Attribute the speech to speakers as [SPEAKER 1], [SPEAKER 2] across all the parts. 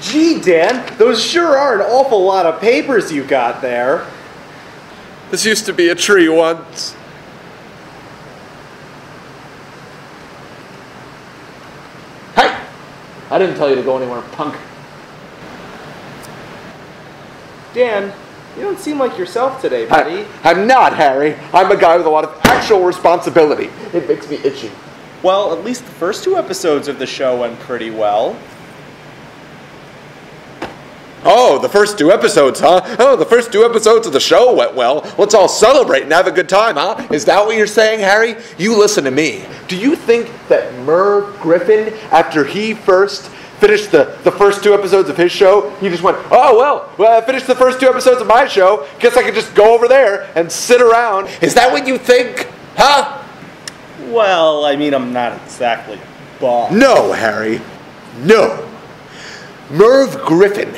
[SPEAKER 1] Gee, Dan, those sure are an awful lot of papers you got there.
[SPEAKER 2] This used to be a tree once. Hey! I didn't tell you to go anywhere, punk.
[SPEAKER 1] Dan, you don't seem like yourself today, buddy.
[SPEAKER 2] I'm not, Harry. I'm a guy with a lot of actual responsibility. It makes me itchy.
[SPEAKER 1] Well, at least the first 2 episodes of the show went pretty well.
[SPEAKER 2] Oh, the first 2 episodes, huh? Oh, the first 2 episodes of the show went well. Let's all celebrate and have a good time, huh? Is that what you're saying, Harry? You listen to me. Do you think that Merv Griffin, after he first finished the first 2 episodes of his show, he just went, oh, well, I finished the first 2 episodes of my show. Guess I could just go over there and sit around. Is that what you think? Huh?
[SPEAKER 1] Well, I mean, I'm not exactly boss.
[SPEAKER 2] No, Harry. No. Merv Griffin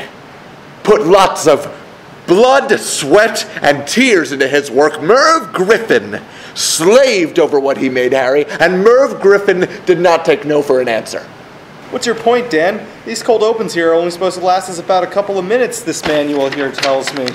[SPEAKER 2] put lots of blood, sweat, and tears into his work. Merv Griffin slaved over what he made, Harry, and Merv Griffin did not take no for an answer.
[SPEAKER 1] What's your point, Dan? These cold opens here are only supposed to last us about a couple of minutes, this manual here tells me.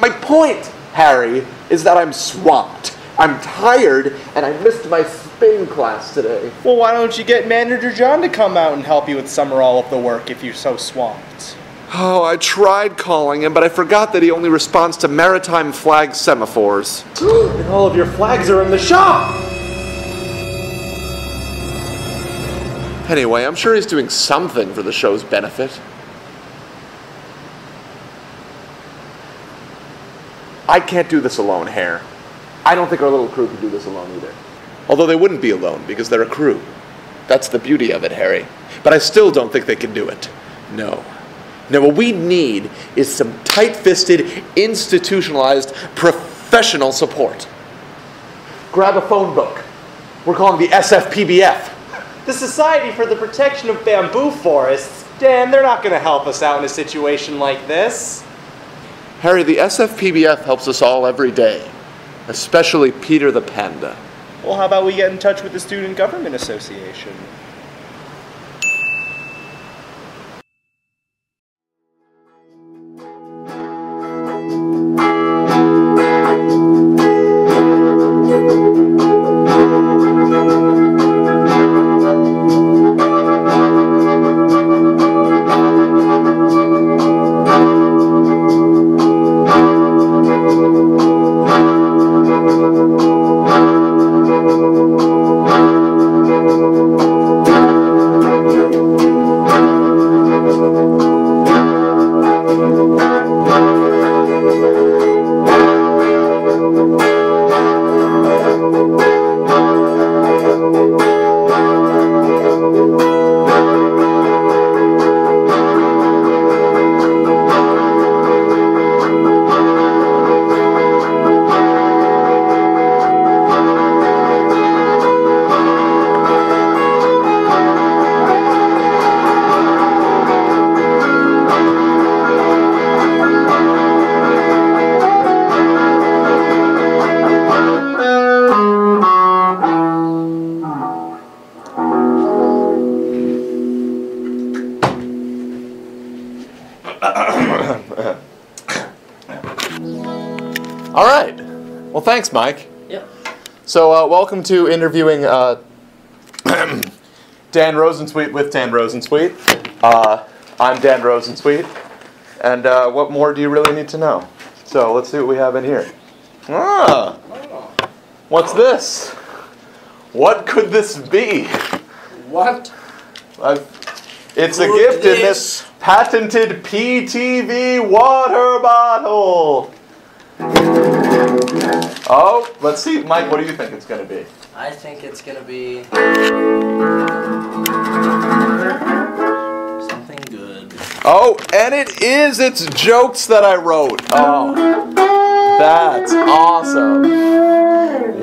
[SPEAKER 2] My point, Harry, is that I'm swamped. I'm tired, and I missed my spin class today.
[SPEAKER 1] Well, why don't you get Manager John to come out and help you with some or all of the work if you're so swamped?
[SPEAKER 2] Oh, I tried calling him, but I forgot that he only responds to maritime flag semaphores.
[SPEAKER 1] And all of your flags are in the shop!
[SPEAKER 2] Anyway, I'm sure he's doing something for the show's benefit. I can't do this alone, Hare. I don't think our little crew can do this alone either. Although they wouldn't be alone, because they're a crew. That's the beauty of it, Harry. But I still don't think they can do it. No. Now, what we need is some tight-fisted, institutionalized, professional support. Grab a phone book. We're calling the SFPBF.
[SPEAKER 1] The Society for the Protection of Bamboo Forests. Dan, they're not going to help us out in a situation like this.
[SPEAKER 2] Harry, the SFPBF helps us all every day. Especially Peter the Panda.
[SPEAKER 1] Well, how about we get in touch with the Student Government Association?
[SPEAKER 2] All right. Well, thanks, Mike.
[SPEAKER 1] Yep.
[SPEAKER 2] So, welcome to interviewing Dan Rosensweet with Dan Rosensweet. I'm Dan Rosensweet. And what more do you really need to know? So, let's see what we have in here. Ah! What's this? What could this be?
[SPEAKER 3] What?
[SPEAKER 2] It's a gift in this patented PTV water bottle. Oh, let's see. Mike, what do you think it's going to be?
[SPEAKER 3] I think it's going to be something good.
[SPEAKER 2] Oh, and it is. It's jokes that I wrote. Oh, that's awesome.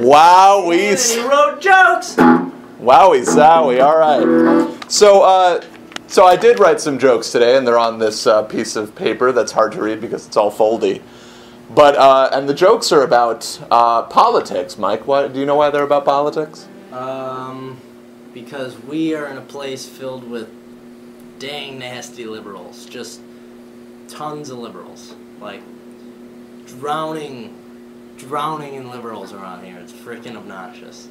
[SPEAKER 2] Wowie.
[SPEAKER 3] You wrote jokes.
[SPEAKER 2] Wowie zowie. All right. So I did write some jokes today, and they're on this piece of paper that's hard to read because it's all foldy. But and the jokes are about politics, Mike. What do you know why they're about politics?
[SPEAKER 3] Because we are in a place filled with dang nasty liberals. Just tons of liberals. Like, drowning in liberals around here. It's freaking obnoxious.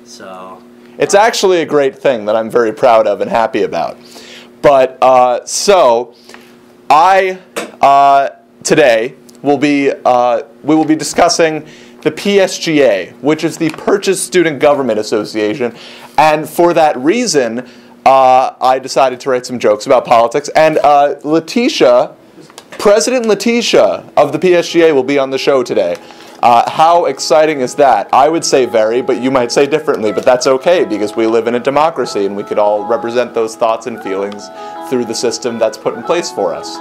[SPEAKER 3] So...
[SPEAKER 2] It's actually a great thing that I'm very proud of and happy about. But, today, we will be discussing the PSGA, which is the Purchase Student Government Association. And for that reason, I decided to write some jokes about politics. And President Letitia of the PSGA will be on the show today. How exciting is that? I would say very, but you might say differently, but that's okay because we live in a democracy and we could all represent those thoughts and feelings through the system that's put in place for us.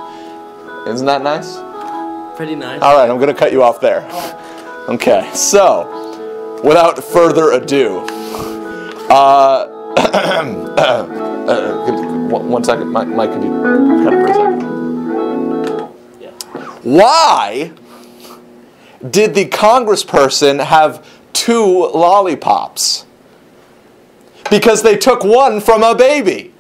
[SPEAKER 2] Isn't that nice?
[SPEAKER 3] Pretty nice.
[SPEAKER 2] All right, I'm going to cut you off there. Okay, so, without further ado, one second, Mike, can you cut it for a second?
[SPEAKER 3] Yeah.
[SPEAKER 2] Why did the congressperson have 2 lollipops? Because they took one from a baby.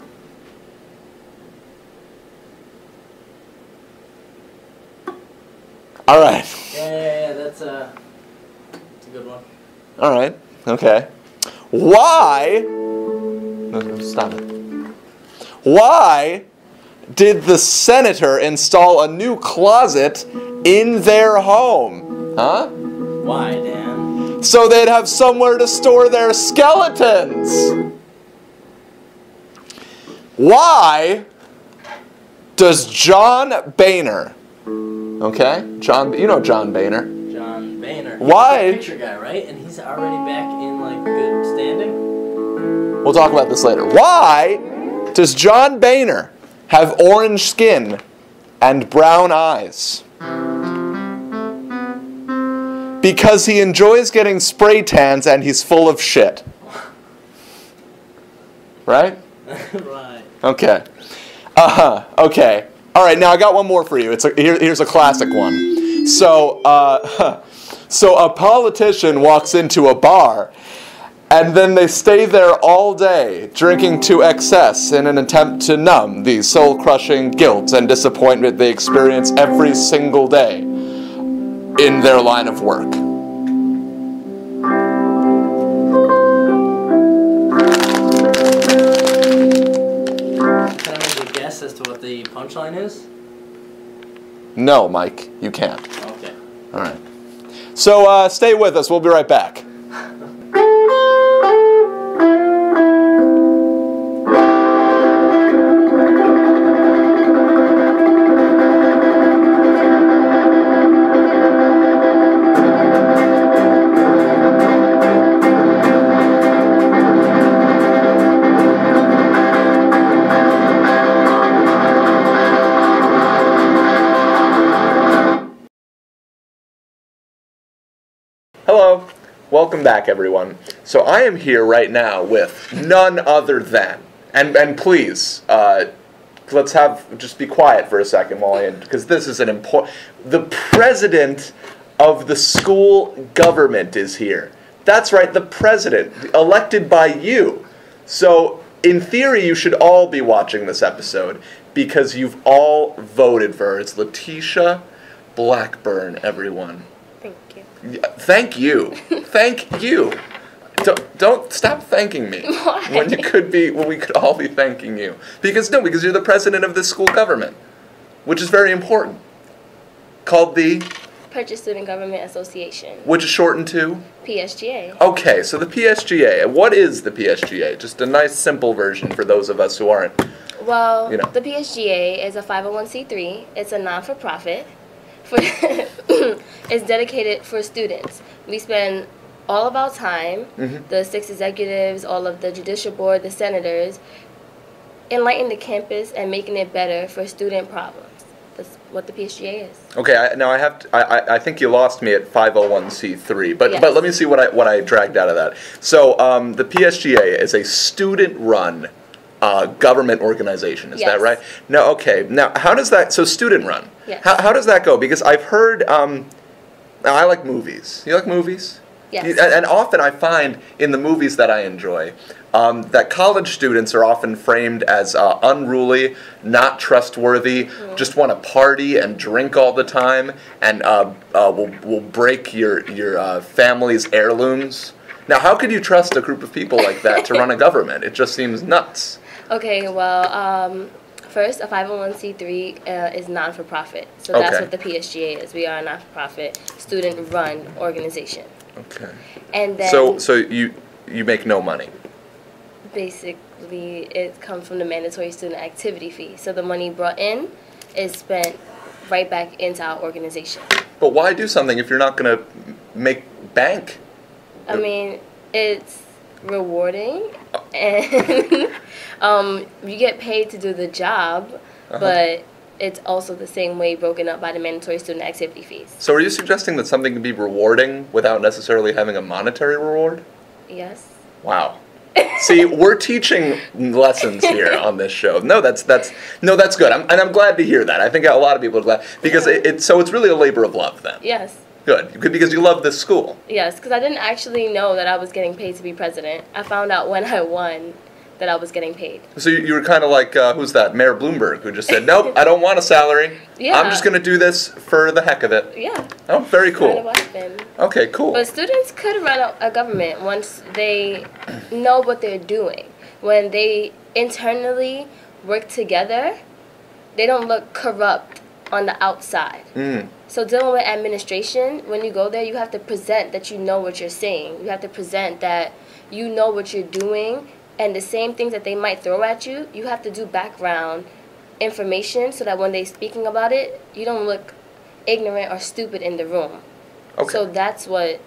[SPEAKER 2] All right.
[SPEAKER 3] Yeah, that's a good one.
[SPEAKER 2] All right. Okay. Why? No, stop it. Why did the senator install a new closet in their home? Huh?
[SPEAKER 3] Why, Dan?
[SPEAKER 2] So they'd have somewhere to store their skeletons. Why does John Boehner, okay? You know John Boehner.
[SPEAKER 3] John Boehner.
[SPEAKER 2] Why?
[SPEAKER 3] He's the picture guy, right? And he's already back in, like, good standing?
[SPEAKER 2] We'll talk about this later. Why does John Boehner have orange skin and brown eyes? Because he enjoys getting spray tans and he's full of shit. Right?
[SPEAKER 3] Right.
[SPEAKER 2] Okay. Okay. All right, now I got one more for you. Here's a classic one. So a politician walks into a bar and then they stay there all day, drinking to excess in an attempt to numb the soul-crushing guilt and disappointment they experience every single day in their line of work.
[SPEAKER 3] Can I make a guess as to what the punchline is?
[SPEAKER 2] No, Mike, you can't.
[SPEAKER 3] Okay.
[SPEAKER 2] All right. So stay with us. We'll be right back. Hello. Welcome back, everyone. So I am here right now with none other than, and please, let's just be quiet for a second because this is an important, the president of the school government is here. That's right, the president, elected by you. So in theory, you should all be watching this episode because you've all voted for her. It's Letitia Blackburn, everyone. Thank you. Thank you. Don't stop thanking me.
[SPEAKER 4] Why?
[SPEAKER 2] When we could all be thanking you. Because you're the president of this school government, which is very important. Called the
[SPEAKER 4] Purchase Student Government Association.
[SPEAKER 2] Which is shortened to?
[SPEAKER 4] PSGA.
[SPEAKER 2] Okay, so the PSGA. What is the PSGA? Just a nice simple version for those of us who aren't.
[SPEAKER 4] Well, the PSGA is a 501c3. It's a non-for-profit. It's dedicated for students. We spend all of our time, the 6 executives, all of the judicial board, the senators, enlightening the campus and making it better for student problems. That's what the PSGA is. Okay,
[SPEAKER 2] I think you lost me at 501c3, but
[SPEAKER 4] Yes.
[SPEAKER 2] let me see what I dragged out of that. So the PSGA is a student-run government organization. Is that
[SPEAKER 4] Yes.
[SPEAKER 2] right? No. Okay. Now, how does that? So student-run.
[SPEAKER 4] Yes.
[SPEAKER 2] How does that go? Because I've heard. I like movies. You like movies?
[SPEAKER 4] Yes.
[SPEAKER 2] And often I find in the movies that I enjoy that college students are often framed as unruly, not trustworthy, just want to party and drink all the time, and will break your family's heirlooms. Now, how could you trust a group of people like that to run a government? It just seems nuts.
[SPEAKER 4] Okay, well, first, a 501c3 is non-for-profit. So that's
[SPEAKER 2] Okay.
[SPEAKER 4] what the PSGA is. We are a non-for-profit, student-run organization.
[SPEAKER 2] Okay.
[SPEAKER 4] And then
[SPEAKER 2] So you make no money.
[SPEAKER 4] basically it comes from the mandatory student activity fee. So the money brought in is spent right back into our organization.
[SPEAKER 2] But why do something if you're not going to make bank?
[SPEAKER 4] I mean, it's rewarding, and you get paid to do the job, but it's also the same way broken up by the mandatory student activity fees.
[SPEAKER 2] So are you suggesting that something can be rewarding without necessarily having a monetary reward?
[SPEAKER 4] Yes.
[SPEAKER 2] Wow. See, we're teaching lessons here on this show. No, that's good. I'm glad to hear that. I think a lot of people are glad because it's really a labor of love then.
[SPEAKER 4] Yes.
[SPEAKER 2] Good, because you love this school.
[SPEAKER 4] Yes, because I didn't actually know that I was getting paid to be president. I found out when I won that I was getting paid.
[SPEAKER 2] So you were kind of like, who's that? Mayor Bloomberg, who just said, nope, I don't want a salary.
[SPEAKER 4] Yeah.
[SPEAKER 2] I'm just going to do this for the heck of it.
[SPEAKER 4] Yeah.
[SPEAKER 2] Oh, very
[SPEAKER 4] Kind of
[SPEAKER 2] cool.
[SPEAKER 4] what happened.
[SPEAKER 2] Okay, cool.
[SPEAKER 4] But students could run a government once they know what they're doing. When they internally work together, they don't look corrupt on the outside. So dealing with administration, when you go there, you have to present that you know what you're saying. You have to present that you know what you're doing, and the same things that they might throw at you, you have to do background information so that when they're speaking about it, you don't look ignorant or stupid in the room.
[SPEAKER 2] Okay.
[SPEAKER 4] So that's what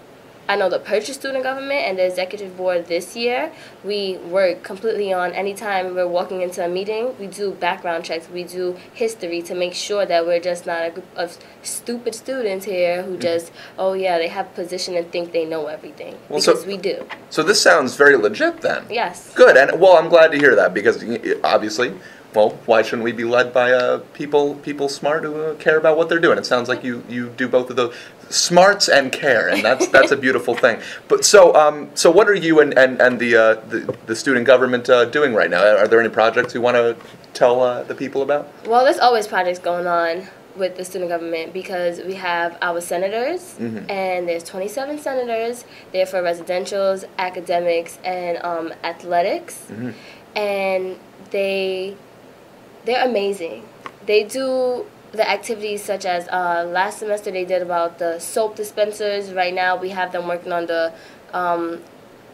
[SPEAKER 4] I know. The Purchase Student Government and the Executive Board this year, we work completely on anytime we're walking into a meeting, we do background checks, we do history to make sure that we're just not a group of stupid students here who just, oh yeah, they have position and think they know everything.
[SPEAKER 2] Well,
[SPEAKER 4] because
[SPEAKER 2] so-
[SPEAKER 4] we do.
[SPEAKER 2] So this sounds very legit then.
[SPEAKER 4] Yes.
[SPEAKER 2] Good, and well, I'm glad to hear that because obviously, well, why shouldn't we be led by people smart who care about what they're doing? It sounds like you do both of those, smarts and care, and that's a beautiful thing. But so what are you and the student government doing right now? Are there any projects you want to tell the people about?
[SPEAKER 4] Well, there's always projects going on with the student government because we have our senators, and there's 27 senators. They're for residentials, academics, and athletics, and they're amazing. They do the activities such as last semester they did about the soap dispensers. Right now we have them working on the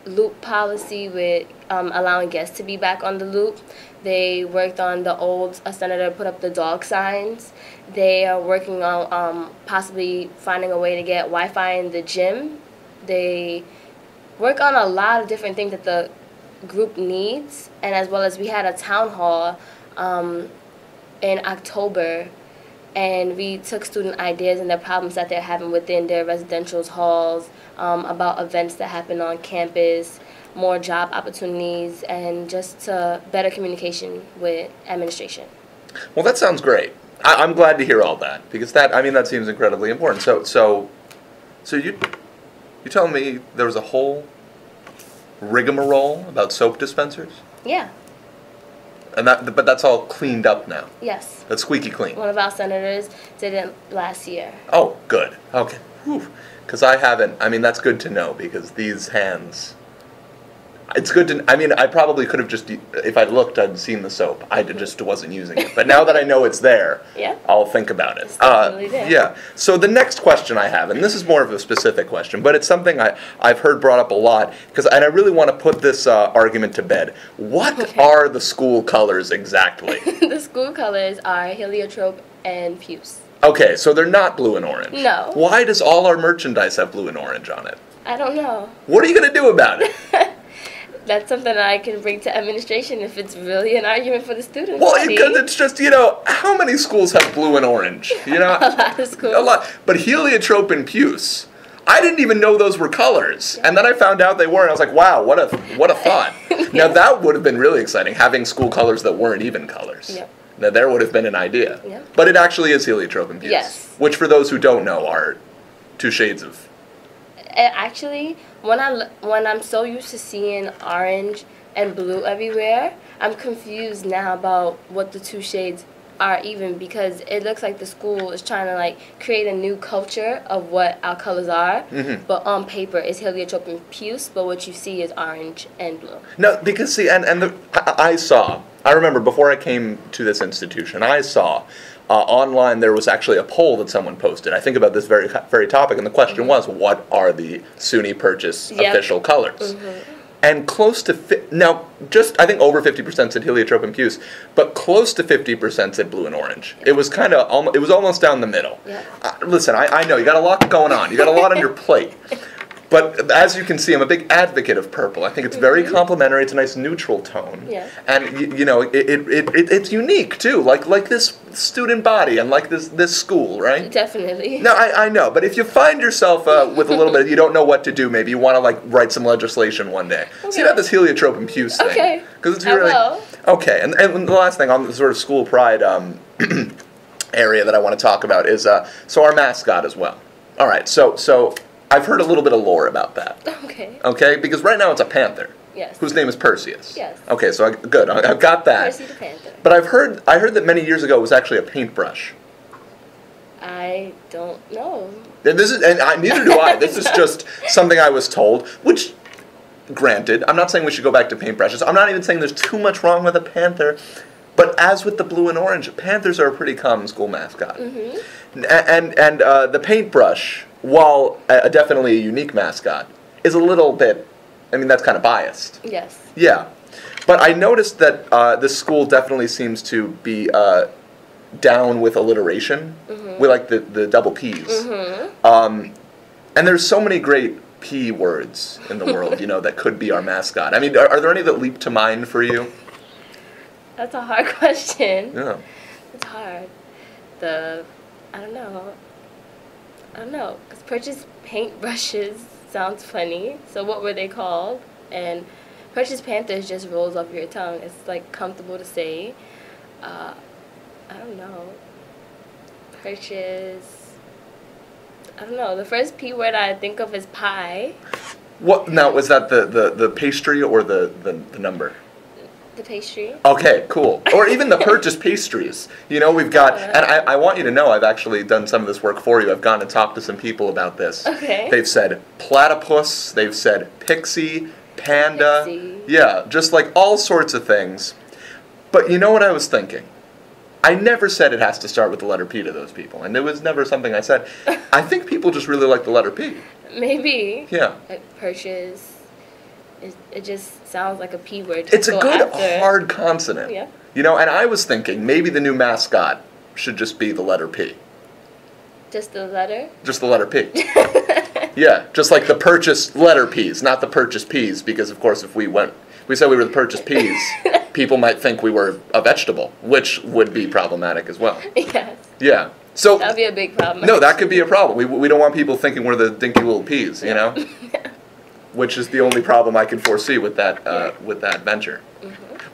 [SPEAKER 4] loop policy with allowing guests to be back on the loop. They worked on a senator put up the dog signs. They are working on possibly finding a way to get Wi-Fi in the gym. They work on a lot of different things that the group needs, and as well as we had a town hall in October, and we took student ideas and the problems that they're having within their residential halls, about events that happen on campus, more job opportunities, and just better communication with administration.
[SPEAKER 2] Well, that sounds great. I'm glad to hear all that because that seems incredibly important. So you telling me there was a whole rigmarole about soap dispensers?
[SPEAKER 4] Yeah.
[SPEAKER 2] But that's all cleaned up now.
[SPEAKER 4] Yes.
[SPEAKER 2] That's squeaky clean.
[SPEAKER 4] One of our senators did it last year.
[SPEAKER 2] Oh, good. Okay. Because I haven't. That's good to know because these hands. It's good to. I probably could have just, if I looked, I'd seen the soap. I just wasn't using it. But now that I know it's there,
[SPEAKER 4] Yeah.
[SPEAKER 2] I'll think about it.
[SPEAKER 4] It's definitely there.
[SPEAKER 2] Yeah. So the next question I have, and this is more of a specific question, but it's something I've heard brought up a lot, and I really want to put this argument to bed. What are the school colors exactly?
[SPEAKER 4] The school colors are heliotrope and puce.
[SPEAKER 2] Okay, so they're not blue and orange.
[SPEAKER 4] No.
[SPEAKER 2] Why does all our merchandise have blue and orange on it?
[SPEAKER 4] I don't know.
[SPEAKER 2] What are you going to do about it?
[SPEAKER 4] That's something that I can bring to administration if it's really an argument for the students.
[SPEAKER 2] Well, because it's just, how many schools have blue and orange?
[SPEAKER 4] A lot of schools.
[SPEAKER 2] A lot. But heliotrope and puce, I didn't even know those were colors. And then I found out they were, and I was like, wow, what a thought. Now, that would have been really exciting, having school colors that weren't even colors.
[SPEAKER 4] Yep.
[SPEAKER 2] Now, there would have been an idea.
[SPEAKER 4] Yep.
[SPEAKER 2] But it actually is heliotrope and puce.
[SPEAKER 4] Yes.
[SPEAKER 2] Which, for those who don't know, are two shades of
[SPEAKER 4] And actually, when I'm so used to seeing orange and blue everywhere, I'm confused now about what the two shades are even, because it looks like the school is trying to like create a new culture of what our colors are, but on paper it's heliotrope and puce, but what you see is orange and blue.
[SPEAKER 2] No, because see, I remember before I came to this institution, I saw online there was actually a poll that someone posted. I think about this very topic, and the question was, what are the SUNY Purchase official colors? And close to, I think over 50% said heliotrope and puce, but close to 50% said blue and orange. It was it was almost down the middle. Listen, I know, you got a lot going on. You got a lot on your plate. But as you can see, I'm a big advocate of purple. I think it's very complimentary. It's a nice neutral tone. And, you know, it's unique, too, like this student body and like this school, right?
[SPEAKER 4] Definitely.
[SPEAKER 2] No, I know. But if you find yourself with a little bit, you don't know what to do, maybe you want to, like, write some legislation one day. See about this heliotrope and puce thing.
[SPEAKER 4] Okay.
[SPEAKER 2] Because it's really...
[SPEAKER 4] I will.
[SPEAKER 2] Okay. And the last thing on the sort of school pride area that I want to talk about is, so our mascot as well. All right. So I've heard a little bit of lore about that.
[SPEAKER 4] Okay.
[SPEAKER 2] Okay, because right now it's a panther.
[SPEAKER 4] Yes.
[SPEAKER 2] Whose name is Perseus.
[SPEAKER 4] Yes.
[SPEAKER 2] Okay, so good. I've got that.
[SPEAKER 4] Percy the panther.
[SPEAKER 2] But I heard that many years ago it was actually a paintbrush.
[SPEAKER 4] I don't know.
[SPEAKER 2] And neither do I. This is just something I was told. Which, granted, I'm not saying we should go back to paintbrushes. I'm not even saying there's too much wrong with a panther. But as with the blue and orange, panthers are a pretty common school mascot. And the paintbrush, while definitely a unique mascot, is a little bit, I mean, that's kind of biased.
[SPEAKER 4] Yes.
[SPEAKER 2] Yeah. But I noticed that this school definitely seems to be down with alliteration. We like the double P's. And there's so many great P words in the world, you know, that could be our mascot. I mean, are there any that leap to mind for you?
[SPEAKER 4] That's a hard question.
[SPEAKER 2] Yeah.
[SPEAKER 4] It's hard. I don't know. Because purchase paintbrushes sounds funny. So what were they called? And purchase panthers just rolls off your tongue. It's like comfortable to say. I don't know. Purchase. I don't know. The first P word I think of is pie.
[SPEAKER 2] What now? Was that the pastry or the number?
[SPEAKER 4] The pastry.
[SPEAKER 2] Okay, cool. Or even the purchase pastries. You know, we've got, and I want you to know, I've actually done some of this work for you. I've gone and talked to some people about this.
[SPEAKER 4] Okay.
[SPEAKER 2] They've said platypus, they've said pixie, panda.
[SPEAKER 4] Pixie.
[SPEAKER 2] Yeah, just like all sorts of things. But you know what I was thinking? I never said it has to start with the letter P to those people, and it was never something I said. I think people just really like the letter P.
[SPEAKER 4] Maybe.
[SPEAKER 2] Yeah.
[SPEAKER 4] Like purchase. It just sounds like a P word.
[SPEAKER 2] It's a good hard consonant.
[SPEAKER 4] Yeah.
[SPEAKER 2] You know, and I was thinking maybe the new mascot should just be the letter P.
[SPEAKER 4] Just the letter?
[SPEAKER 2] Just the letter P. Yeah, just like the purchase letter P's, not the purchase P's, because of course if we said we were the purchase P's, people might think we were a vegetable, which would be problematic as well.
[SPEAKER 4] Yes.
[SPEAKER 2] Yeah. So
[SPEAKER 4] that would be a big problem.
[SPEAKER 2] No, that could be a problem. We don't want people thinking we're the dinky little peas, you know? Which is the only problem I can foresee with that venture.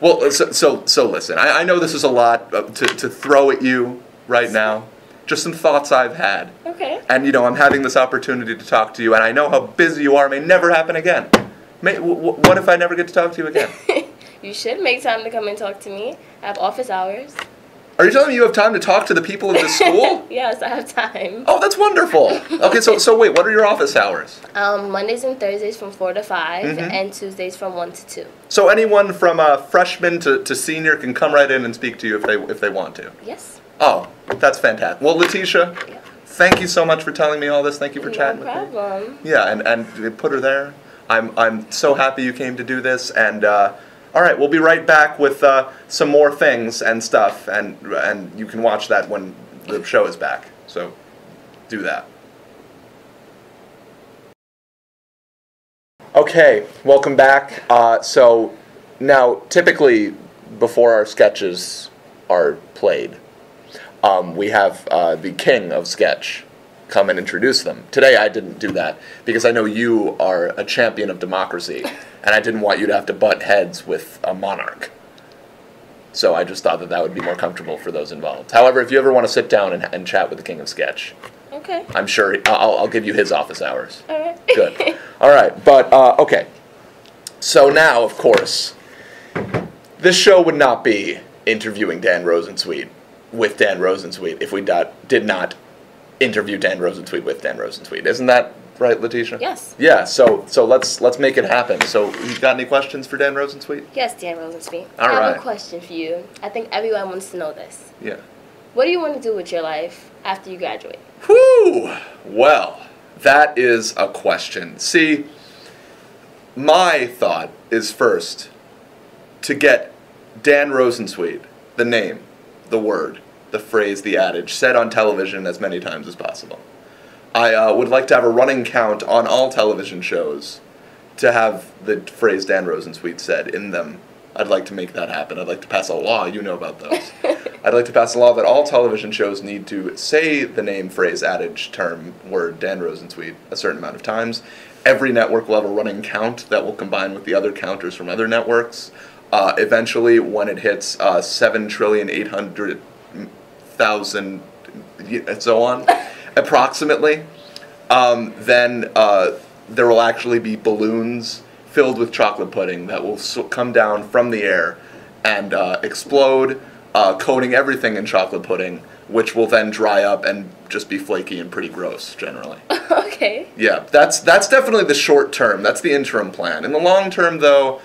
[SPEAKER 2] Well, so listen, I know this is a lot to throw at you right now. Just some thoughts I've had.
[SPEAKER 4] Okay.
[SPEAKER 2] And, you know, I'm having this opportunity to talk to you, and I know how busy you are, may never happen again. What if I never get to talk to you again?
[SPEAKER 4] You should make time to come and talk to me. I have office hours.
[SPEAKER 2] Are you telling me you have time to talk to the people of this school?
[SPEAKER 4] Yes, I have time.
[SPEAKER 2] Oh, that's wonderful. Okay, so wait, what are your office hours?
[SPEAKER 4] Mondays and Thursdays from 4 to 5, and Tuesdays from 1 to 2.
[SPEAKER 2] So anyone from freshman to senior can come right in and speak to you if they want to?
[SPEAKER 4] Yes.
[SPEAKER 2] Oh, that's fantastic. Well, Letitia, thank you so much for telling me all this. Thank you for chatting with me.
[SPEAKER 4] No problem.
[SPEAKER 2] Yeah, and put her there. I'm so happy you came to do this, and all right, we'll be right back with some more things and stuff, and you can watch that when the show is back. So do that. Okay, welcome back. So now, typically, before our sketches are played, we have the king of sketch come and introduce them. Today I didn't do that because I know you are a champion of democracy, and I didn't want you to have to butt heads with a monarch. So I just thought that would be more comfortable for those involved. However, if you ever want to sit down and chat with the king of sketch,
[SPEAKER 4] Okay.
[SPEAKER 2] I'm sure I'll give you his office hours.
[SPEAKER 4] All right.
[SPEAKER 2] Good. All right, but okay. So now, of course, this show would not be interviewing Dan Rosensweet with Dan Rosensweet if we did not interview Dan Rosensweet with Dan Rosensweet. Isn't that right, Letitia?
[SPEAKER 4] Yes.
[SPEAKER 2] Yeah. So let's make it happen. So you got any questions for Dan Rosensweet?
[SPEAKER 4] Yes, Dan Rosensweet.
[SPEAKER 2] All
[SPEAKER 4] I have
[SPEAKER 2] right.
[SPEAKER 4] a question for you. I think everyone wants to know this.
[SPEAKER 2] Yeah.
[SPEAKER 4] What do you want to do with your life after you graduate?
[SPEAKER 2] Whew! Well, that is a question. See, my thought is first to get Dan Rosensweet, the name, the word, the phrase, the adage, said on television as many times as possible. I would like to have a running count on all television shows to have the phrase Dan Rosensweet said in them. I'd like to make that happen. I'd like to pass a law. You know about those. I'd like to pass a law that all television shows need to say the name, phrase, adage, term, word, Dan Rosensweet a certain amount of times. Every network will have a running count that will combine with the other counters from other networks. Eventually, when it hits 7,800,000,000 and so on, approximately, then there will actually be balloons filled with chocolate pudding that will come down from the air and explode, coating everything in chocolate pudding, which will then dry up and just be flaky and pretty gross, generally.
[SPEAKER 4] Okay.
[SPEAKER 2] Yeah, that's definitely the short term. That's the interim plan. In the long term, though,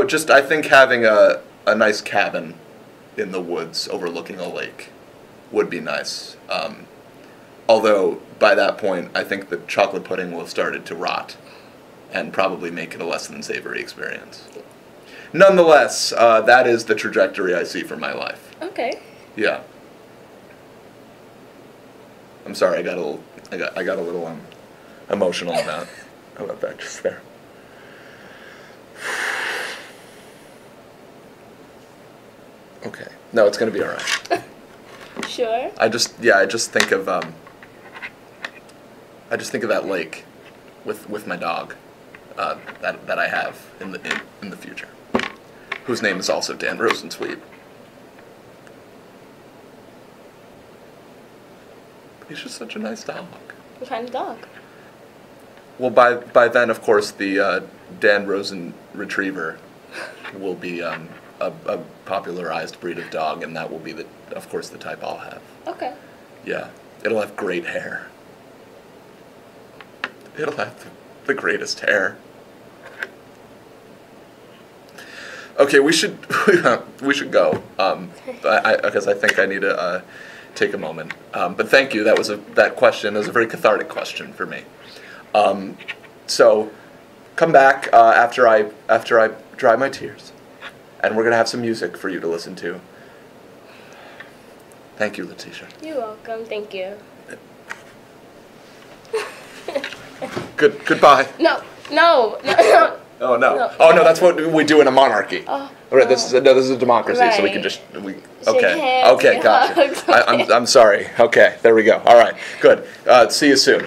[SPEAKER 2] just I think having a nice cabin in the woods overlooking a lake would be nice. Although, by that point, I think the chocolate pudding will have started to rot and probably make it a less than savory experience. Nonetheless, that is the trajectory I see for my life.
[SPEAKER 4] Okay.
[SPEAKER 2] Yeah. I'm sorry, I got a little emotional about that just there. Okay. No, it's gonna be all right.
[SPEAKER 4] Sure.
[SPEAKER 2] I just think of that lake with my dog that I have in the future, whose name is also Dan Rosensweet. He's just such a nice dog.
[SPEAKER 4] What kind of dog?
[SPEAKER 2] Well, by then, of course, the Dan Rosen Retriever will be a popularized breed of dog, and that will be, of course, the type I'll have.
[SPEAKER 4] Okay.
[SPEAKER 2] Yeah. It'll have great hair. It'll have the greatest hair. Okay, we should go. Because I think I need to take a moment. But thank you. That question was a very cathartic question for me. So come back after I dry my tears, and we're gonna have some music for you to listen to. Thank you, Letitia.
[SPEAKER 4] You're welcome. Thank you.
[SPEAKER 2] Goodbye.
[SPEAKER 4] No.
[SPEAKER 2] Oh no.
[SPEAKER 4] No.
[SPEAKER 2] Oh no, that's what we do in a monarchy.
[SPEAKER 4] Oh,
[SPEAKER 2] All right, this is a democracy, so we can
[SPEAKER 4] Right.
[SPEAKER 2] just
[SPEAKER 4] Shake hands,
[SPEAKER 2] Okay,
[SPEAKER 4] give
[SPEAKER 2] gotcha.
[SPEAKER 4] hugs, okay.
[SPEAKER 2] I'm sorry. Okay, there we go. All right, good. See you soon.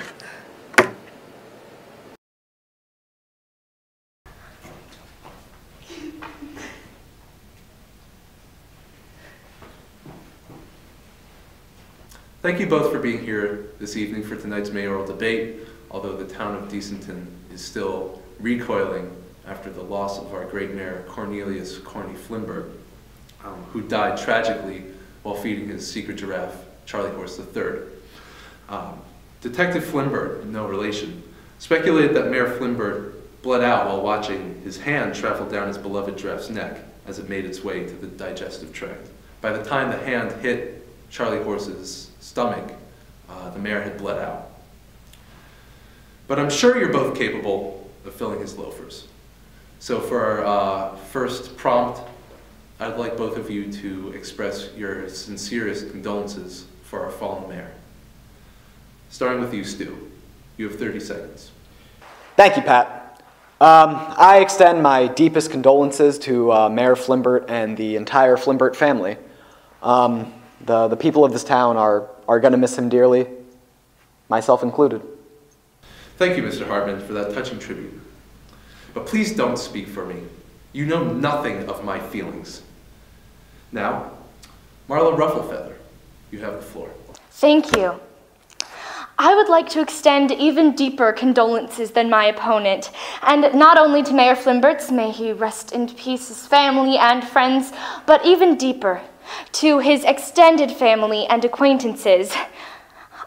[SPEAKER 5] Thank you both for being here this evening for tonight's mayoral debate, although the town of Deaconton is still recoiling after the loss of our great mayor, Cornelius Corny Flimberg, who died tragically while feeding his secret giraffe, Charlie Horse III. Detective Flimberg, no relation, speculated that Mayor Flimberg bled out while watching his hand travel down his beloved giraffe's neck as it made its way to the digestive tract. By the time the hand hit Charlie Horse's stomach, the mayor had bled out. But I'm sure you're both capable of filling his loafers. So for our first prompt, I'd like both of you to express your sincerest condolences for our fallen mayor. Starting with you, Stu. You have 30 seconds.
[SPEAKER 6] Thank you, Pat. I extend my deepest condolences to Mayor Flimbert and the entire Flimbert family. The people of this town are going to miss him dearly, myself included.
[SPEAKER 5] Thank you, Mr. Hartman, for that touching tribute. But please don't speak for me. You know nothing of my feelings. Now, Marla Rufflefeather, you have the floor.
[SPEAKER 7] Thank you. I would like to extend even deeper condolences than my opponent, and not only to Mayor Flimberts, may he rest in peace, his family and friends, but even deeper, to his extended family and acquaintances.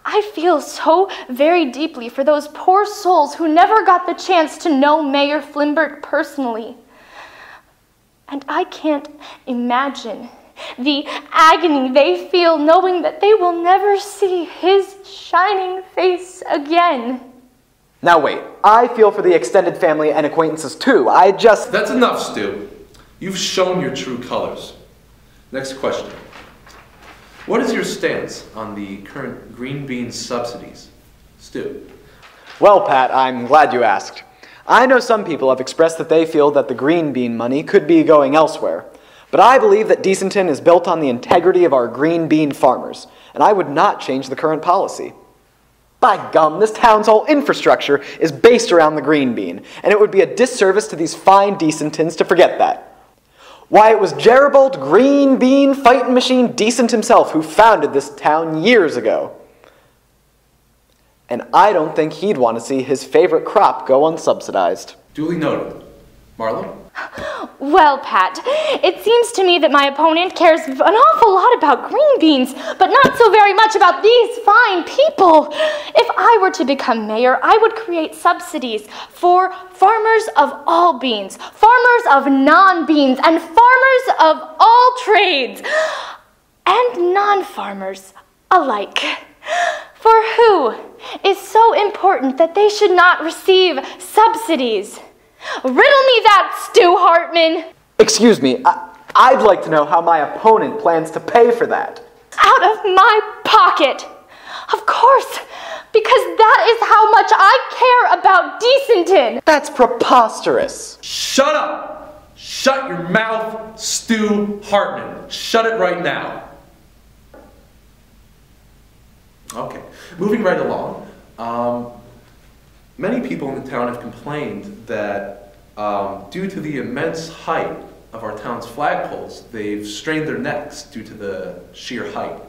[SPEAKER 7] I feel so very deeply for those poor souls who never got the chance to know Mayor Flimbert personally. And I can't imagine the agony they feel knowing that they will never see his shining face again.
[SPEAKER 6] Now wait, I feel for the extended family and acquaintances too.
[SPEAKER 5] That's enough, Stu. You've shown your true colors. Next question. What is your stance on the current green bean subsidies? Stu.
[SPEAKER 6] Well, Pat, I'm glad you asked. I know some people have expressed that they feel that the green bean money could be going elsewhere. But I believe that Deaconton is built on the integrity of our green bean farmers, and I would not change the current policy. By gum, this town's whole infrastructure is based around the green bean, and it would be a disservice to these fine Deacontons to forget that. Why, it was Jeribold Green Bean Fightin' Machine Decent himself who founded this town years ago. And I don't think he'd want to see his favorite crop go unsubsidized.
[SPEAKER 5] Duly noted. Marla?
[SPEAKER 7] Well, Pat, it seems to me that my opponent cares an awful lot about green beans, but not so very much about these fine people. If I were to become mayor, I would create subsidies for farmers of all beans, farmers of non-beans, and farmers of all trades, and non-farmers alike. For who is so important that they should not receive subsidies? Riddle me that, Stu Hartman!
[SPEAKER 6] Excuse me, I'd like to know how my opponent plans to pay for that.
[SPEAKER 7] Out of my pocket! Of course, because that is how much I care about Deaconton!
[SPEAKER 6] That's preposterous.
[SPEAKER 5] Shut up! Shut your mouth, Stu Hartman. Shut it right now. Okay, moving right along. Many people in the town have complained that due to the immense height of our town's flagpoles, they've strained their necks due to the sheer height.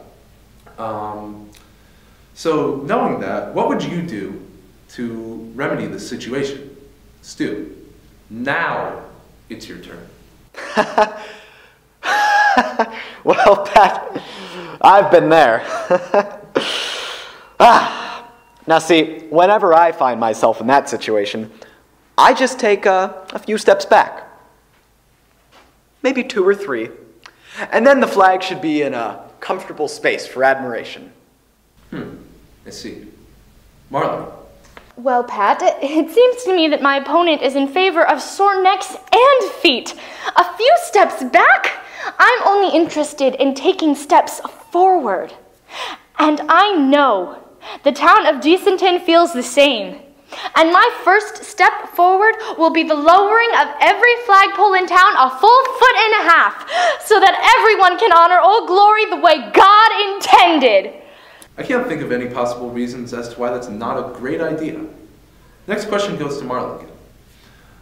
[SPEAKER 5] So knowing that, what would you do to remedy this situation? Stu, now it's your turn.
[SPEAKER 6] Well, Pat, I've been there. Now see, whenever I find myself in that situation, I just take a few steps back. Maybe 2 or 3. And then the flag should be in a comfortable space for admiration.
[SPEAKER 5] I see. Marla.
[SPEAKER 7] Well, Pat, it seems to me that my opponent is in favor of sore necks and feet. A few steps back? I'm only interested in taking steps forward. And I know the town of Deaconton feels the same. And my first step forward will be the lowering of every flagpole in town a full 1.5 feet, so that everyone can honor Old Glory the way God intended.
[SPEAKER 5] I can't think of any possible reasons as to why that's not a great idea. Next question goes to Marla again.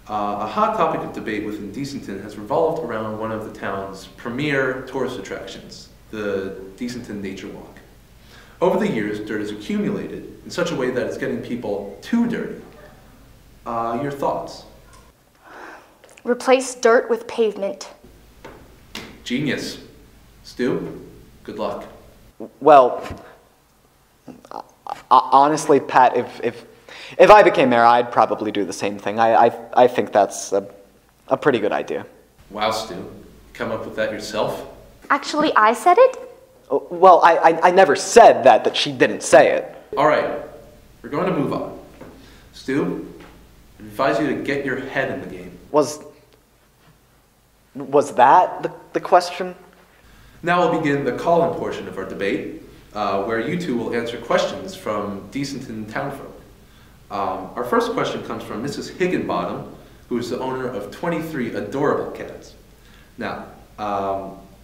[SPEAKER 5] A hot topic of debate within Deaconton has revolved around one of the town's premier tourist attractions, the Deaconton Nature Walk. Over the years, dirt has accumulated in such a way that it's getting people too dirty. Your thoughts?
[SPEAKER 7] Replace dirt with pavement.
[SPEAKER 5] Genius. Stu, good luck.
[SPEAKER 6] Well, honestly, Pat, if I became mayor, I'd probably do the same thing. I think that's a pretty good idea.
[SPEAKER 5] Wow, Stu. Come up with that yourself?
[SPEAKER 7] Actually, I said it?
[SPEAKER 6] Well, I never said that she didn't say it.
[SPEAKER 5] All right, we're going to move on. Stu, I advise you to get your head in the game.
[SPEAKER 6] Was that the question?
[SPEAKER 5] Now we'll begin the call-in portion of our debate, where you two will answer questions from Deaconton townfolk. Our first question comes from Mrs. Higginbottom, who is the owner of 23 adorable cats. Now,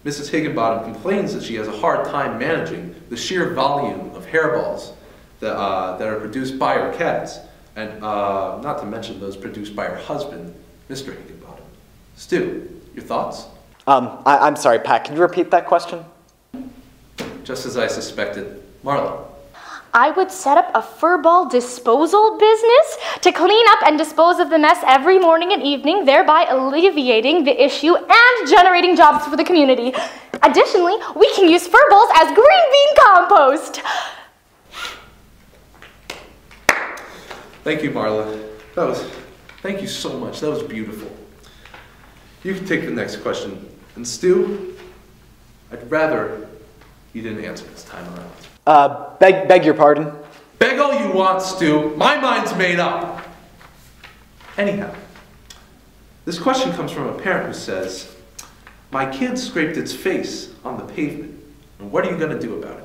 [SPEAKER 5] Mrs. Higginbottom complains that she has a hard time managing the sheer volume of hairballs that are produced by her cats, and not to mention those produced by her husband, Mr. Higginbottom. Stu, your thoughts?
[SPEAKER 6] I'm sorry, Pat, can you repeat that question?
[SPEAKER 5] Just as I suspected. Marla.
[SPEAKER 7] I would set up a furball disposal business to clean up and dispose of the mess every morning and evening, thereby alleviating the issue and generating jobs for the community. Additionally, we can use furballs as green bean compost.
[SPEAKER 5] Thank you, Marla. Thank you so much. That was beautiful. You can take the next question. And Stu, I'd rather you didn't answer this time around.
[SPEAKER 6] Beg your pardon?
[SPEAKER 5] Beg all you want, Stu. My mind's made up. Anyhow, this question comes from a parent who says, my kid scraped its face on the pavement. And what are you going to do about it?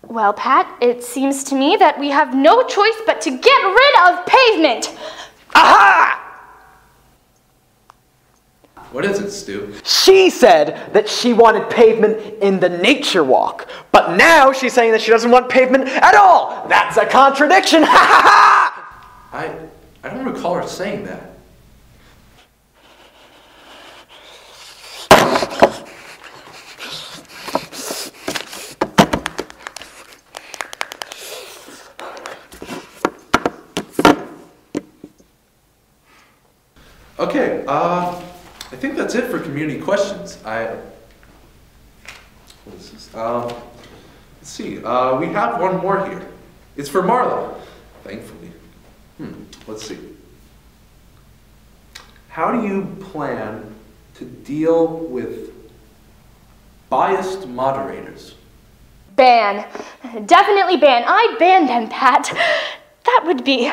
[SPEAKER 7] Well, Pat, it seems to me that we have no choice but to get rid of pavement.
[SPEAKER 6] Aha!
[SPEAKER 5] What is it, Stu?
[SPEAKER 6] She said that she wanted pavement in the nature walk, but now she's saying that she doesn't want pavement at all. That's a contradiction. Ha ha ha!
[SPEAKER 5] I don't recall her saying that. Okay, I think that's it for community questions. What is this? Let's see. We have one more here. It's for Marla, thankfully. Let's see. How do you plan to deal with biased moderators?
[SPEAKER 7] Ban. Definitely ban. I'd ban them, Pat. That would be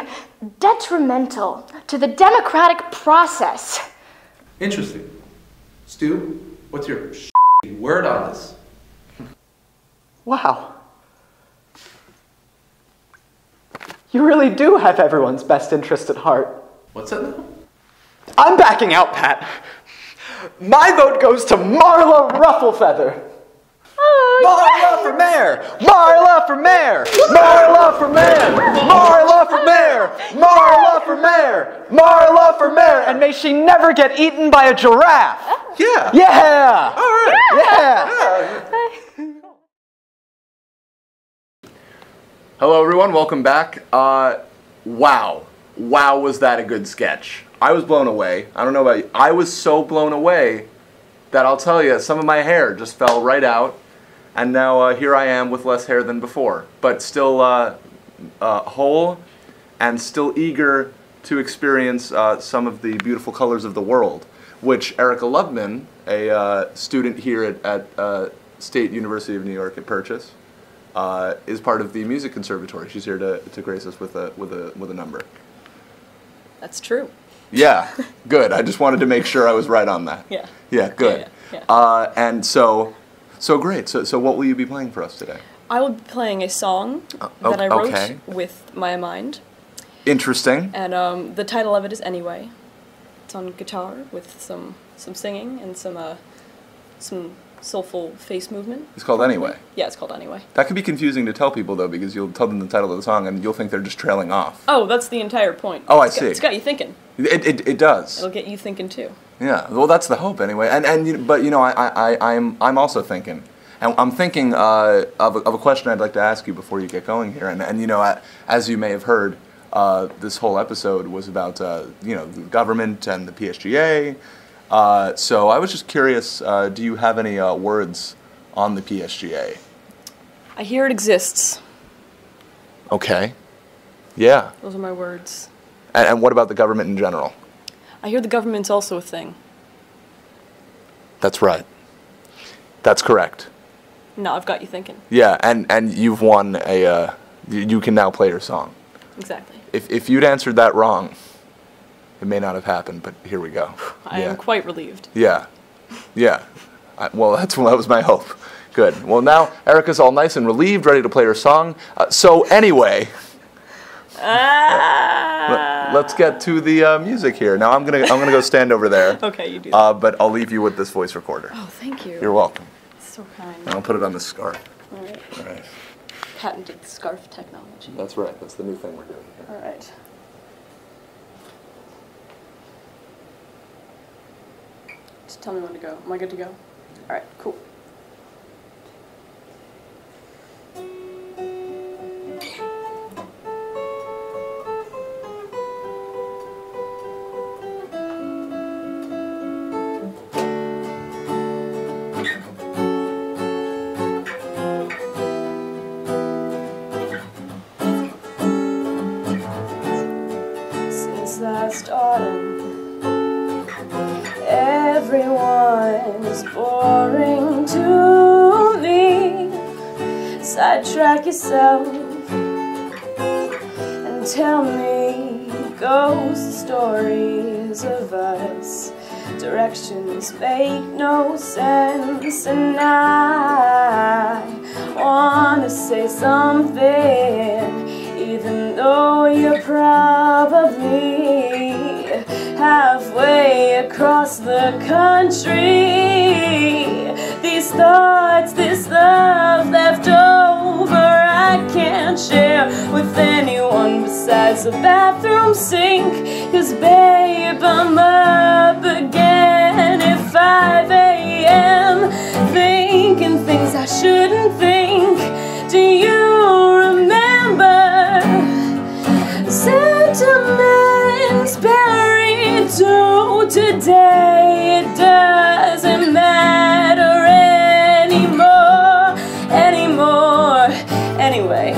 [SPEAKER 7] detrimental to the democratic process.
[SPEAKER 5] Interesting. Stu, what's your word on this?
[SPEAKER 6] Wow. You really do have everyone's best interest at heart.
[SPEAKER 5] What's that now?
[SPEAKER 6] I'm backing out, Pat. My vote goes to Marla Rufflefeather. Marla for mayor! Marla for mayor! Marla for mayor! Marla for mayor! Marla for mayor! Marla for mayor! And may she never get eaten by a giraffe!
[SPEAKER 5] Yeah!
[SPEAKER 6] Yeah!
[SPEAKER 5] All right!
[SPEAKER 6] Yeah!
[SPEAKER 2] Hello, everyone. Welcome back. Wow, was that a good sketch? I was blown away. I don't know about you. I was so blown away that I'll tell you, some of my hair just fell right out, and now here I am with less hair than before, but still whole and still eager to experience some of the beautiful colors of the world, which Erica Loveman, a student here at State University of New York at Purchase, is part of the music conservatory. She's here to grace us with a number.
[SPEAKER 8] That's true.
[SPEAKER 2] Yeah, good. I just wanted to make sure I was right on that.
[SPEAKER 8] Yeah.
[SPEAKER 2] Yeah, good.
[SPEAKER 8] Yeah.
[SPEAKER 2] And so great. So what will you be playing for us today?
[SPEAKER 8] I will be playing a song that I wrote with my mind.
[SPEAKER 2] Interesting.
[SPEAKER 8] And the title of it is Anyway. It's on guitar with some singing and some soulful face movement.
[SPEAKER 2] It's called Anyway.
[SPEAKER 8] Yeah, it's called Anyway.
[SPEAKER 2] That could be confusing to tell people, though, because you'll tell them the title of the song and you'll think they're just trailing off.
[SPEAKER 8] Oh, that's the entire point.
[SPEAKER 2] Oh, I see.
[SPEAKER 8] It's got you thinking.
[SPEAKER 2] It does.
[SPEAKER 8] It'll get you thinking too.
[SPEAKER 2] Yeah. Well, that's the hope anyway. But you know, I'm also thinking, and I'm thinking of a question I'd like to ask you before you get going here. And you know, as you may have heard, this whole episode was about you know, the government and the PSGA. So I was just curious, do you have any words on the PSGA?
[SPEAKER 8] I hear it exists.
[SPEAKER 2] Okay. Yeah.
[SPEAKER 8] Those are my words.
[SPEAKER 2] And what about the government in general?
[SPEAKER 8] I hear the government's also a thing.
[SPEAKER 2] That's right. That's correct.
[SPEAKER 8] No, I've got you thinking.
[SPEAKER 2] Yeah, and you've won a, you can now play your song.
[SPEAKER 8] Exactly.
[SPEAKER 2] If you'd answered that wrong, it may not have happened, but here we go.
[SPEAKER 8] I am quite relieved.
[SPEAKER 2] Yeah. Yeah. Well, that was my hope. Good. Well, now Erica's all nice and relieved, ready to play her song. So anyway, let's get to the music here. Now I'm gonna go stand over there.
[SPEAKER 8] Okay, you do that.
[SPEAKER 2] But I'll leave you with this voice recorder.
[SPEAKER 8] Oh, thank you.
[SPEAKER 2] You're welcome.
[SPEAKER 8] So kind.
[SPEAKER 2] And I'll put it on this scarf.
[SPEAKER 8] All right.
[SPEAKER 2] All right.
[SPEAKER 8] Patented scarf technology.
[SPEAKER 2] That's right. That's the new thing we're doing here.
[SPEAKER 8] All right. Just tell me when to go. Am I good to go? All right, cool. boring to me. Sidetrack yourself and tell me ghost stories of us. Directions make no sense, and I wanna say something, even though you're probably halfway across the country. These thoughts, this love left over, I can't share with anyone besides the bathroom sink. 'Cause babe, I'm up again at 5 a.m. thinking things I shouldn't think. Do you remember sentiments buried to today? It doesn't matter anymore, anyway.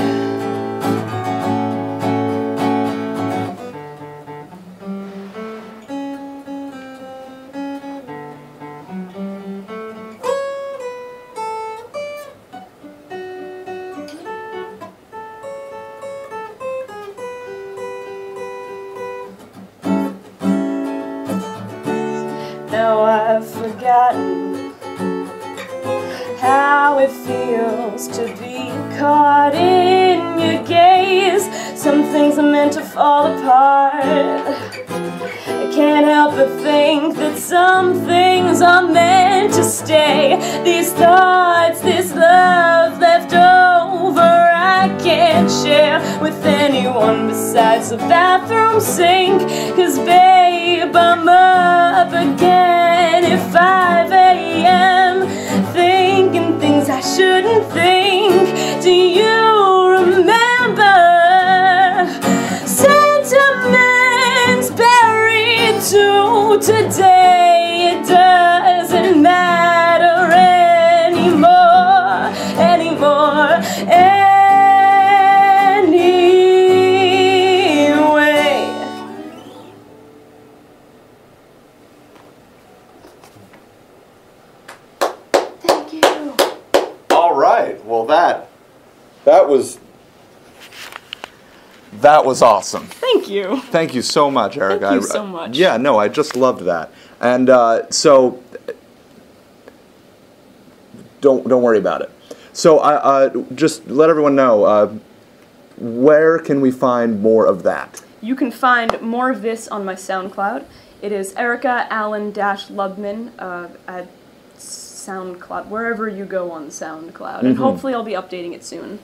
[SPEAKER 8] Now I've forgotten how it feels to be caught in your gaze. Some things are meant to fall apart. I can't help but think that some things are meant to stay. These thoughts, this love left over, I can't share with anyone besides the bathroom sink. 'Cause babe, I'm up again at 5 a.m. thinking things I shouldn't think. Do you remember sentiments buried to today? It doesn't matter anymore, anyway. Thank you.
[SPEAKER 2] All right. Well, that was awesome.
[SPEAKER 8] Thank you.
[SPEAKER 2] Thank you so much, Erica.
[SPEAKER 8] Thank you so much.
[SPEAKER 2] Yeah, no, I just loved that. And so, don't worry about it. So, just let everyone know, where can we find more of that?
[SPEAKER 8] You can find more of this on my SoundCloud. It is Erica Allen-Lubman at SoundCloud, wherever you go on SoundCloud. And hopefully I'll be updating it soon.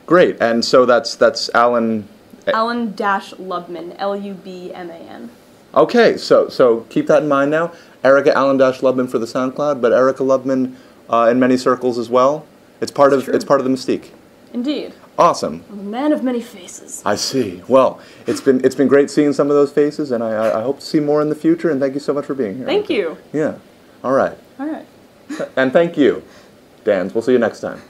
[SPEAKER 2] Great. And so that's Alan...
[SPEAKER 8] Allen-Lubman, Lubman.
[SPEAKER 2] Okay, so keep that in mind now. Erica Allen-Lubman for the SoundCloud, but Erica Lubman in many circles as well. It's part of the mystique.
[SPEAKER 8] Indeed.
[SPEAKER 2] Awesome.
[SPEAKER 8] I'm a man of many faces.
[SPEAKER 2] I see. Well, it's been great seeing some of those faces, and I hope to see more in the future. And thank you so much for being here.
[SPEAKER 8] Thank you.
[SPEAKER 2] Yeah. All right.
[SPEAKER 8] All right.
[SPEAKER 2] And thank you, Dans. We'll see you next time.